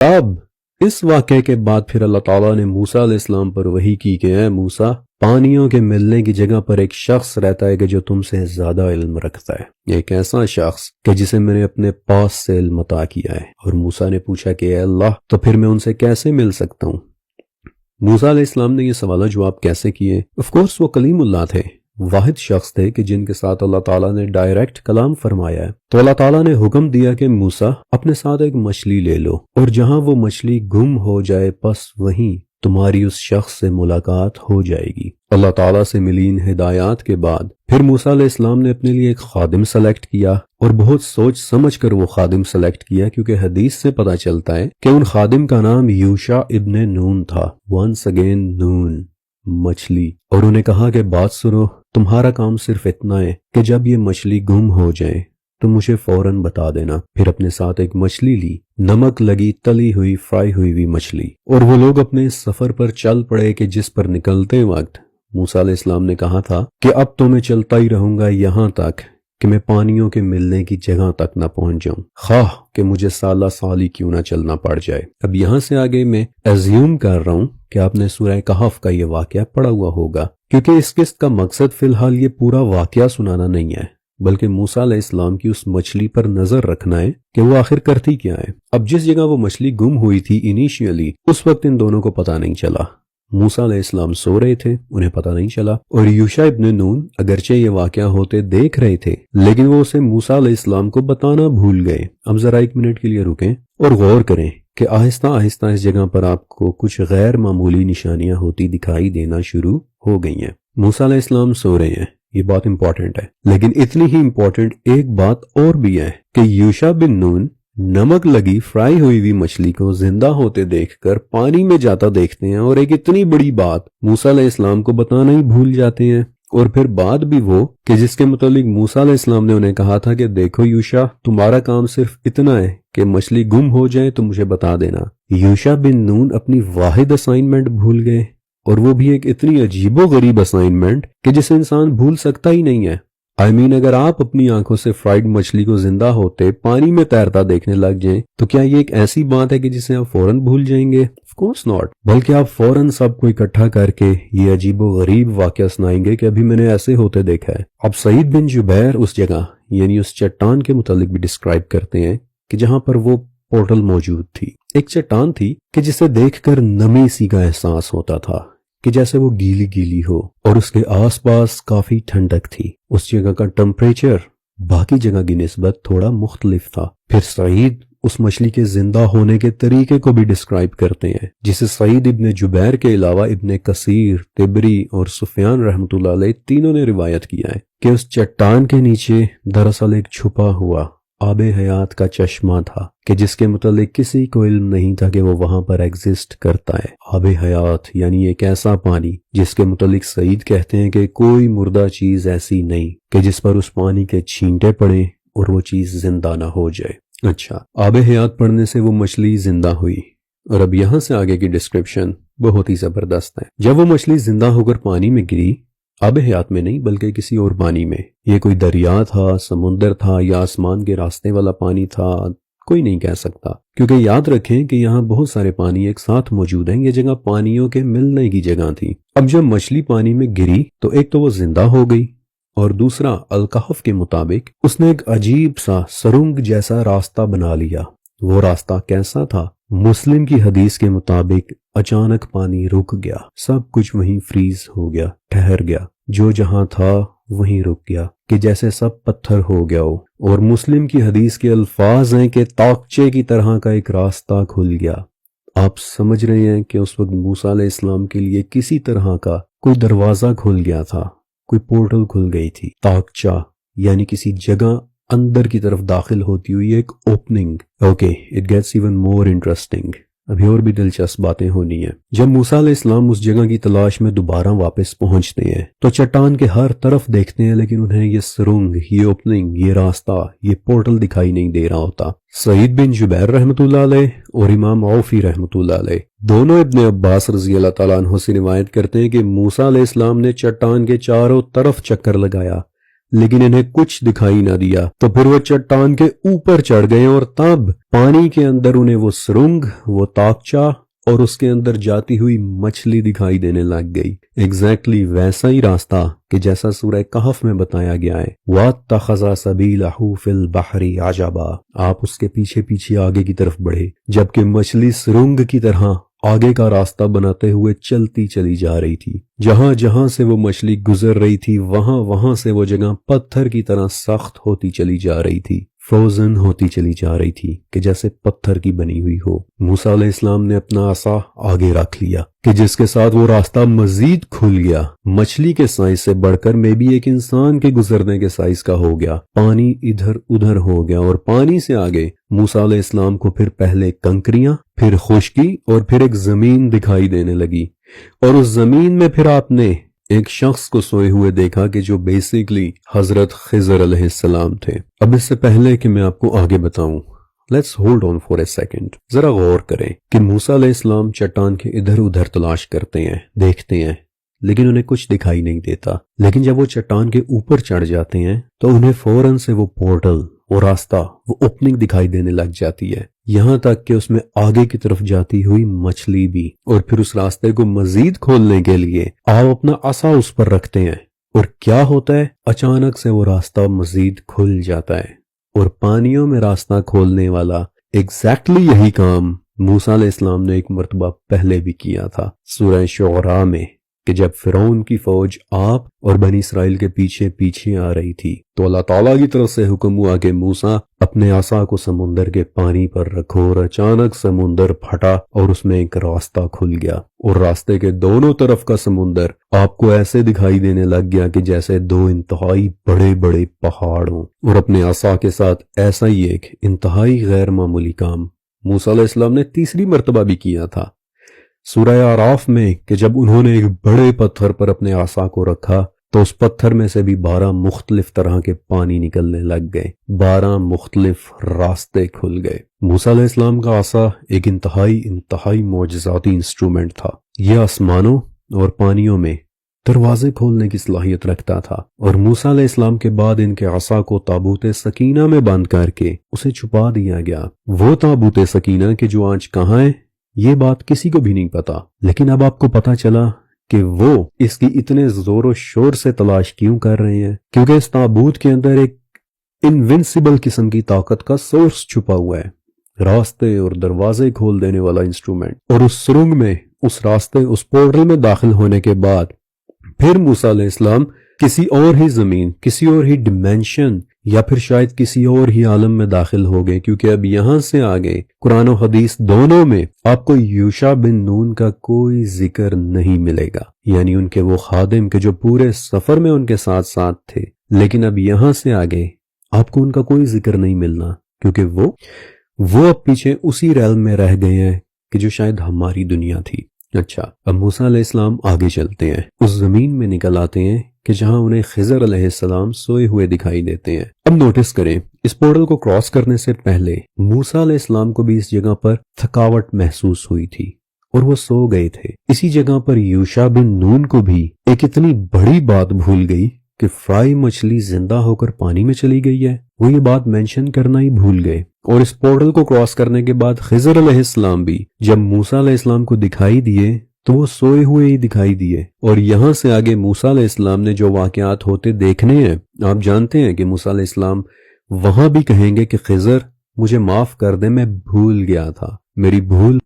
اب اس واقعے کے بعد پھر اللہ تعالیٰ نے موسیٰ علیہ السلام پر وحی کی کہ اے موسیٰ، پانیوں کے ملنے کی جگہ پر ایک شخص رہتا ہے کہ جو تم سے زیادہ علم رکھتا ہے، ایک ایسا شخص کہ جسے میں نے اپنے پاس سے علم عطا کیا ہے۔ اور موسیٰ نے پوچھا کہ اے اللہ، تو پھر میں ان سے کیسے مل سکتا ہوں؟ موسیٰ علیہ السلام نے یہ سوال و جواب کیسے کیے؟ آف کورس وہ کلیم اللہ تھے، واحد شخص تھے کہ جن کے ساتھ اللہ تعالیٰ نے ڈائریکٹ کلام فرمایا ہے۔ تو اللہ تعالیٰ نے حکم دیا کہ موسیٰ اپنے ساتھ ایک مچھلی لے لو، اور جہاں وہ مچھلی گم ہو جائے پس وہیں تمہاری اس شخص سے ملاقات ہو جائے گی۔ اللہ تعالیٰ سے ملی ان ہدایات کے بعد پھر موسیٰ علیہ السلام نے اپنے لیے ایک خادم سلیکٹ کیا، اور بہت سوچ سمجھ کر وہ خادم سلیکٹ کیا، کیونکہ حدیث سے پتہ چلتا ہے کہ ان خادم کا نام یوشع ابن نون تھا۔ ونس اگین نون، مچھلی۔ اور انہیں کہا کہ بات سنو، تمہارا کام صرف اتنا ہے کہ جب یہ مچھلی گم ہو جائے تو مجھے فوراً بتا دینا۔ پھر اپنے ساتھ ایک مچھلی لی، نمک لگی تلی ہوئی فرائی ہوئی مچھلی، اور وہ لوگ اپنے سفر پر چل پڑے کہ جس پر نکلتے وقت موسیٰ علیہ السلام نے کہا تھا کہ اب تو میں چلتا ہی رہوں گا یہاں تک کہ میں پانیوں کے ملنے کی جگہ تک نہ پہنچ جاؤں، خواہ کہ مجھے سالہ سالی کیوں نہ چلنا پڑ جائے۔ اب یہاں سے آگے میں ایزیوم کر رہا ہوں کہ آپ نے سورہ کہف کا یہ واقعہ پڑھا ہوا ہوگا، کیونکہ اس قسط کا مقصد فی الحال یہ پورا واقعہ سنانا نہیں ہے، بلکہ موسیٰ علیہ السلام کی اس مچھلی پر نظر رکھنا ہے کہ وہ آخر کرتی کیا ہے۔ اب جس جگہ وہ مچھلی گم ہوئی تھی انیشیلی، اس وقت ان دونوں کو پتہ نہیں چلا۔ موسیٰ علیہ السلام سو رہے تھے، انہیں پتہ نہیں چلا، اور یوشع ابن نون اگرچہ یہ واقعہ ہوتے دیکھ رہے تھے، لیکن وہ اسے موسیٰ علیہ السلام کو بتانا بھول گئے۔ اب ذرا ایک منٹ کے لیے رکیں اور غور کریں کہ آہستہ آہستہ اس جگہ پر آپ کو کچھ غیر معمولی نشانیاں ہوتی دکھائی دینا شروع ہو گئی ہیں۔ موسیٰ علیہ السلام سو رہے ہیں، یہ بات امپورٹنٹ ہے، لیکن اتنی ہی امپورٹنٹ ایک بات اور بھی ہے کہ یوشع بن نون نمک لگی فرائی ہوئی مچھلی کو زندہ ہوتے دیکھ کر پانی میں جاتا دیکھتے ہیں، اور ایک اتنی بڑی بات موسیٰ علیہ السلام کو بتانا ہی بھول جاتے ہیں۔ اور پھر بات بھی وہ کہ جس کے متعلق موسیٰ علیہ السلام نے انہیں کہا تھا کہ دیکھو یوشع، تمہارا کام صرف اتنا ہے کہ مچھلی گم ہو جائے تو مجھے بتا دینا۔ یوشع بن نون اپنی واحد اسائنمنٹ بھول گئے، اور وہ بھی ایک اتنی عجیب و غریب اسائنمنٹ کہ جسے انسان بھول سکتا ہی نہیں ہے۔ اگر آپ اپنی آنکھوں سے فرائیڈ مچھلی کو زندہ ہوتے پانی میں تیرتا دیکھنے لگ جائیں تو کیا یہ ایک ایسی بات ہے کہ جسے آپ فوراً بھول جائیں گے؟ آف کورس ناٹ، بلکہ آپ فوراً سب کو اکٹھا کر کے یہ عجیب و غریب واقعہ سنائیں گے کہ ابھی میں نے ایسے ہوتے دیکھا ہے۔ اب سعید بن جبیر اس جگہ یعنی اس چٹان کے متعلق بھی ڈسکرائب کرتے ہیں کہ جہاں پر وہ پورٹل موجود تھی، ایک چٹان تھی کہ جسے دیکھ کر نمی سی کا احساس ہوتا تھا کہ جیسے وہ گیلی گیلی ہو، اور اس کے آس پاس کافی ٹھنڈک تھی۔ اس جگہ کا ٹمپریچر باقی جگہ کی نسبت تھوڑا مختلف تھا۔ پھر سعید اس مچھلی کے زندہ ہونے کے طریقے کو بھی ڈسکرائب کرتے ہیں، جسے سعید ابن جبیر کے علاوہ ابن کثیر، طبری اور سفیان رحمۃ اللہ علیہ تینوں نے روایت کیا ہے کہ اس چٹان کے نیچے دراصل ایک چھپا ہوا آب حیات کا چشمہ تھا کہ جس کے متعلق کسی کو علم نہیں تھا کہ وہ وہاں پر ایگزسٹ کرتا ہے۔ آب حیات یعنی ایک ایسا پانی جس کے متعلق سعید کہتے ہیں کہ کوئی مردہ چیز ایسی نہیں کہ جس پر اس پانی کے چھینٹے پڑیں اور وہ چیز زندہ نہ ہو جائے۔ اچھا، آب حیات پڑنے سے وہ مچھلی زندہ ہوئی، اور اب یہاں سے آگے کی ڈسکرپشن بہت ہی زبردست ہے۔ جب وہ مچھلی زندہ ہو کر پانی میں گری، آب حیات میں نہیں بلکہ کسی اور پانی میں، یہ کوئی دریا تھا، سمندر تھا، یا آسمان کے راستے والا پانی تھا، کوئی نہیں کہہ سکتا، کیونکہ یاد رکھیں کہ یہاں بہت سارے پانی ایک ساتھ موجود ہیں۔ یہ جگہ پانیوں کے ملنے کی جگہ تھی۔ اب جب مچھلی پانی میں گری تو ایک تو وہ زندہ ہو گئی، اور دوسرا الکہف کے مطابق اس نے ایک عجیب سا سرنگ جیسا راستہ بنا لیا۔ وہ راستہ کیسا تھا؟ مسلم کی حدیث کے مطابق اچانک پانی رک گیا، سب کچھ وہیں فریز ہو گیا، ٹھہر گیا، جو جہاں تھا وہیں رک گیا کہ جیسے سب پتھر ہو گیا ہو۔ اور مسلم کی حدیث کے الفاظ ہیں کہ طاقچے کی طرح کا ایک راستہ کھل گیا۔ آپ سمجھ رہے ہیں کہ اس وقت موسیٰ علیہ السلام کے لیے کسی طرح کا کوئی دروازہ کھل گیا تھا، کوئی پورٹل کھل گئی تھی۔ طاقچہ یعنی کسی جگہ اندر کی طرف داخل ہوتی ہوئی ایک opening. Okay, it gets even more interesting, ابھی اور بھی دلچسپ باتیں ہونی ہیں۔ جب موسیٰ علیہ السلام اس جگہ کی تلاش میں دوبارہ واپس پہنچتے ہیں تو چٹان کے ہر طرف دیکھتے ہیں، لیکن انہیں یہ سرنگ، یہ اوپننگ، یہ راستہ، یہ پورٹل دکھائی نہیں دے رہا ہوتا۔ سعید بن جبیر رحمۃ اللہ علیہ اور امام عوفی رحمۃ اللہ علیہ دونوں ابن عباس رضی اللہ تعالیٰ عنہ سے روایت کرتے ہیں کہ موسیٰ علیہ السلام نے چٹان کے چاروں طرف چکر لگایا لیکن انہیں کچھ دکھائی نہ دیا، تو پھر وہ چٹان کے اوپر چڑھ گئے اور تب پانی کے اندر انہیں وہ سرنگ، وہ طاقچہ اور اس کے اندر جاتی ہوئی مچھلی دکھائی دینے لگ گئی۔ ایگزیکٹلی ویسا ہی راستہ کہ جیسا سورہ کہف میں بتایا گیا ہے، وَاتَّخَذَ سَبِيلَهُ فِي الْبَحْرِ عَجَبًا، آپ اس کے پیچھے پیچھے آگے کی طرف بڑھے، جبکہ مچھلی سرنگ کی طرح آگے کا راستہ بناتے ہوئے چلتی چلی جا رہی تھی۔ جہاں جہاں سے وہ مچھلی گزر رہی تھی وہاں سے وہ جگہ پتھر کی طرح سخت ہوتی چلی جا رہی تھی، فروزن ہوتی چلی جا رہی تھی کہ جیسے پتھر کی بنی ہوئی ہو۔ موسیٰ علیہ السلام نے اپنا عصا آگے رکھ لیا کہ جس کے ساتھ وہ راستہ مزید کھل گیا، مچھلی کے سائز سے بڑھ کر میں بھی ایک انسان کے گزرنے کے سائز کا ہو گیا۔ پانی ادھر ادھر ہو گیا اور پانی سے آگے موسیٰ علیہ السلام کو پھر پہلے کنکریاں، پھر خشکی اور پھر ایک زمین دکھائی دینے لگی، اور اس زمین میں پھر آپ نے ایک شخص کو سوئے ہوئے دیکھا کہ جو بیسیکلی حضرت خضر علیہ السلام تھے۔ اب اس سے پہلے کہ میں آپ کو آگے بتاؤں، let's hold on for a second, ذرا غور کریں کہ موسیٰ علیہ السلام چٹان کے ادھر ادھر تلاش کرتے ہیں، دیکھتے ہیں، لیکن انہیں کچھ دکھائی نہیں دیتا۔ لیکن جب وہ چٹان کے اوپر چڑھ جاتے ہیں تو انہیں فوراً سے وہ پورٹل، وہ راستہ، وہ اوپننگ دکھائی دینے لگ جاتی ہے، یہاں تک کہ اس میں آگے کی طرف جاتی ہوئی مچھلی بھی۔ اور پھر اس راستے کو مزید کھولنے کے لیے آپ اپنا عصا اس پر رکھتے ہیں، اور کیا ہوتا ہے؟ اچانک سے وہ راستہ مزید کھل جاتا ہے، اور پانیوں میں راستہ کھولنے والا ایگزیکٹلی یہی کام موسیٰ علیہ السلام نے ایک مرتبہ پہلے بھی کیا تھا سورہ شعراء میں، کہ جب فرعون کی فوج آپ اور بنی اسرائیل کے پیچھے پیچھے آ رہی تھی تو اللہ تعالیٰ کی طرف سے حکم ہوا کہ موسیٰ اپنے عصا کو سمندر کے پانی پر رکھو، اور اچانک سمندر پھٹا اور اس میں ایک راستہ کھل گیا، اور راستے کے دونوں طرف کا سمندر آپ کو ایسے دکھائی دینے لگ گیا کہ جیسے دو انتہائی بڑے بڑے پہاڑ ہوں۔ اور اپنے عصا کے ساتھ ایسا ہی ایک انتہائی غیر معمولی کام موسیٰ علیہ السلام نے تیسری مرتبہ بھی کیا تھا سورہ اعراف میں، کہ جب انہوں نے ایک بڑے پتھر پر اپنے عصا کو رکھا تو اس پتھر میں سے بھی 12 مختلف طرح کے پانی نکلنے لگ گئے، 12 مختلف راستے کھل گئے۔ موسیٰ علیہ السلام کا عصا ایک انتہائی معجزاتی انسٹرومنٹ تھا، یہ آسمانوں اور پانیوں میں دروازے کھولنے کی صلاحیت رکھتا تھا، اور موسیٰ علیہ السلام کے بعد ان کے عصا کو تابوت سکینہ میں بند کر کے اسے چھپا دیا گیا۔ وہ تابوت سکینہ کہ جو آج کہاں ہے یہ بات کسی کو بھی نہیں پتا، لیکن اب آپ کو پتا چلا کہ وہ اس کی اتنے زور و شور سے تلاش کیوں کر رہے ہیں، کیونکہ اس تابوت کے اندر ایک انوینسیبل قسم کی طاقت کا سورس چھپا ہوا ہے، راستے اور دروازے کھول دینے والا انسٹرومنٹ۔ اور اس سرنگ میں، اس راستے، اس پورٹل میں داخل ہونے کے بعد پھر موسیٰ علیہ السلام کسی اور ہی زمین، کسی اور ہی ڈیمینشن، یا پھر شاید کسی اور ہی عالم میں داخل ہو گئے، کیونکہ اب یہاں سے آگے قرآن و حدیث دونوں میں آپ کو یوشع بن نون کا کوئی ذکر نہیں ملے گا، یعنی ان کے وہ خادم کہ جو پورے سفر میں ان کے ساتھ ساتھ تھے، لیکن اب یہاں سے آگے آپ کو ان کا کوئی ذکر نہیں ملنا، کیونکہ وہ اب پیچھے اسی ریلم میں رہ گئے ہیں کہ جو شاید ہماری دنیا تھی۔ اچھا، اب موسیٰ علیہ السلام آگے چلتے ہیں، اس زمین میں نکل آتے ہیں کہ جہاں انہیں خضر علیہ السلام سوئے ہوئے دکھائی دیتے ہیں۔ اب نوٹس کریں، اس پورٹل کو کراس کرنے سے پہلے موسیٰ علیہ السلام کو بھی اس جگہ پر تھکاوٹ محسوس ہوئی تھی اور وہ سو گئے تھے۔ اسی جگہ پر یوشع بن نون کو بھی ایک اتنی بڑی بات بھول گئی کہ فرائی مچھلی زندہ ہو کر پانی میں چلی گئی ہے، وہ یہ بات مینشن کرنا ہی بھول گئے۔ اور اس پورٹل کو کراس کرنے کے بعد خضر علیہ السلام بھی جب موسیٰ علیہ السلام کو دکھائی دیے تو وہ سوئے ہوئے ہی دکھائی دیے۔ اور یہاں سے آگے موسیٰ علیہ السلام نے جو واقعات ہوتے دیکھنے ہیں، آپ جانتے ہیں کہ موسیٰ علیہ السلام وہاں بھی کہیں گے کہ خضر مجھے معاف کر دے، میں بھول گیا تھا، میری بھول